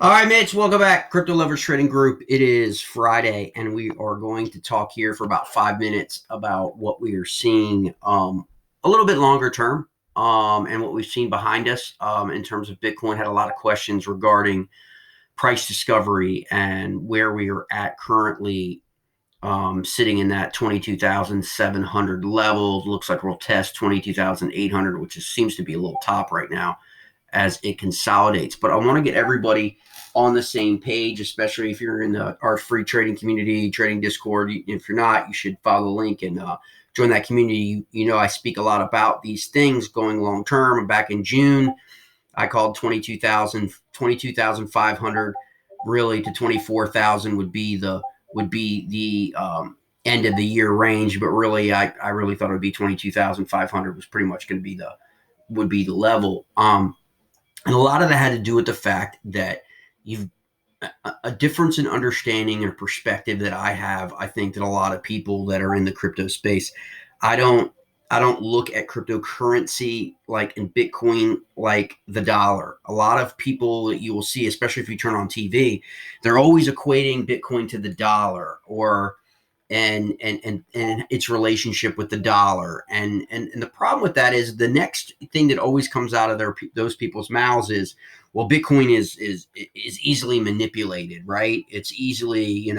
All right, Mitch, welcome back. Crypto Lovers Trading Group. It is Friday, and we are going to talk here for about 5 minutes about what we are seeing a little bit longer term and what we've seen behind us in terms of Bitcoin. Had a lot of questions regarding price discovery and where we are at currently, sitting in that 22,700 level. Looks like we'll test 22,800, which seems to be a little top right now as it consolidates. But I want to get everybody on the same page, especially if you're in our free trading community, trading Discord. If you're not, you should follow the link and join that community. You know, I speak a lot about these things going long term. Back in June, I called 22,500 really to 24,000 would be the end of the year range. But really, I really thought it would be 22,500 was pretty much going to be the level. And a lot of that had to do with the fact that you've a difference in understanding and perspective that I have. I think that a lot of people that are in the crypto space, I don't look at cryptocurrency like in Bitcoin like the dollar. A lot of people that you will see, especially if you turn on TV, they're always equating Bitcoin to the dollar or and its relationship with the dollar. And the problem with that is the next thing that always comes out of those people's mouths is, well, Bitcoin is easily manipulated, right? It's easily,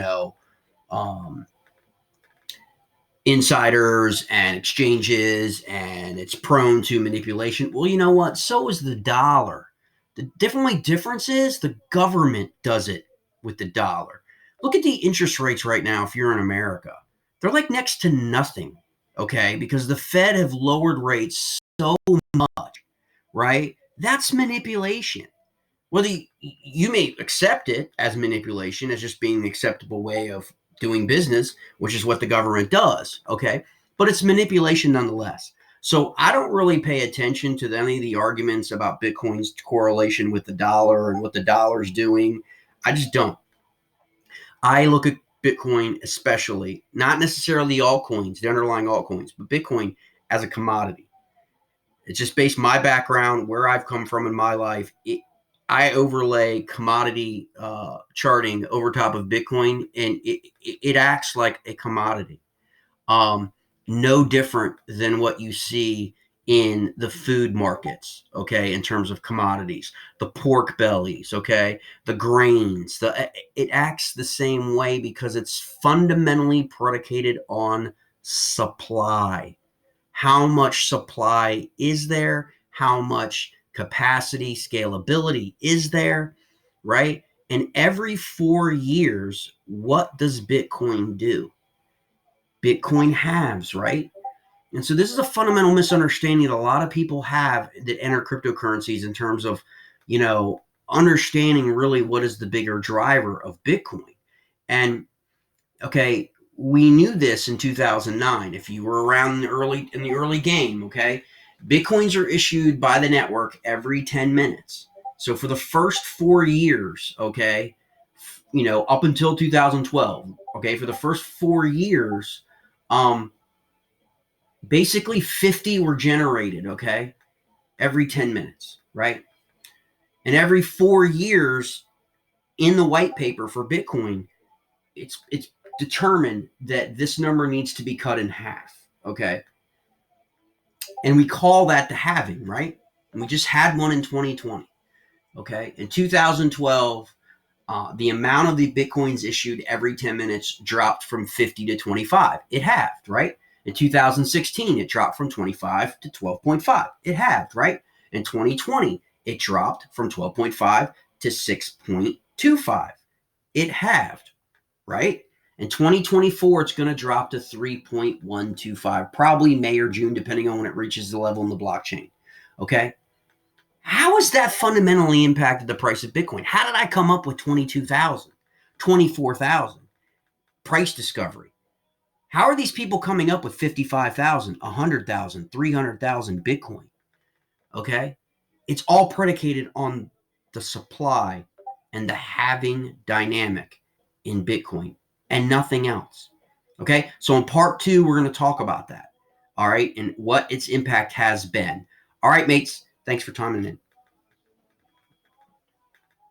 insiders and exchanges, and it's prone to manipulation. Well, you know what? So is the dollar. The only difference is the government does it with the dollar. Look at the interest rates right now if you're in America. They're like next to nothing, okay? Because the Fed have lowered rates so much, right? That's manipulation. Whether you may accept it as manipulation, as just being the acceptable way of doing business, which is what the government does, okay? But it's manipulation nonetheless. So I don't really pay attention to any of the arguments about Bitcoin's correlation with the dollar and what the dollar's doing. I just don't. I look at Bitcoin especially, not necessarily the altcoins, the underlying altcoins, but Bitcoin as a commodity. It's just based my background, where I've come from in my life. I overlay commodity charting over top of Bitcoin, and it acts like a commodity. No different than what you see in the food markets, okay, in terms of commodities, the pork bellies, okay, the grains, it acts the same way because it's fundamentally predicated on supply. How much supply is there? How much capacity, scalability is there, right? And every 4 years, what does Bitcoin do? Bitcoin halves, right? And so this is a fundamental misunderstanding that a lot of people have that enter cryptocurrencies in terms of, understanding really what is the bigger driver of Bitcoin. And okay, we knew this in 2009. If you were around in the early game, okay, Bitcoins are issued by the network every 10 minutes. So for the first 4 years, okay, up until 2012, okay, for the first 4 years, basically 50 were generated, okay, every 10 minutes, right? And every 4 years in the white paper for Bitcoin, it's determined that this number needs to be cut in half, okay? And we call that the halving, right? And we just had one in 2020, okay? In 2012, the amount of the Bitcoins issued every 10 minutes dropped from 50 to 25. It halved, right? In 2016, it dropped from 25 to 12.5. It halved, right? In 2020, it dropped from 12.5 to 6.25. It halved, right? In 2024, it's going to drop to 3.125, probably May or June, depending on when it reaches the level in the blockchain, okay? How has that fundamentally impacted the price of Bitcoin? How did I come up with 22,000, 24,000 price discovery? How are these people coming up with 55,000, 100,000, 300,000 Bitcoin? Okay? It's all predicated on the supply and the halving dynamic in Bitcoin and nothing else. Okay? So in part 2, we're going to talk about that. All right? And what its impact has been. All right, mates. Thanks for tuning in.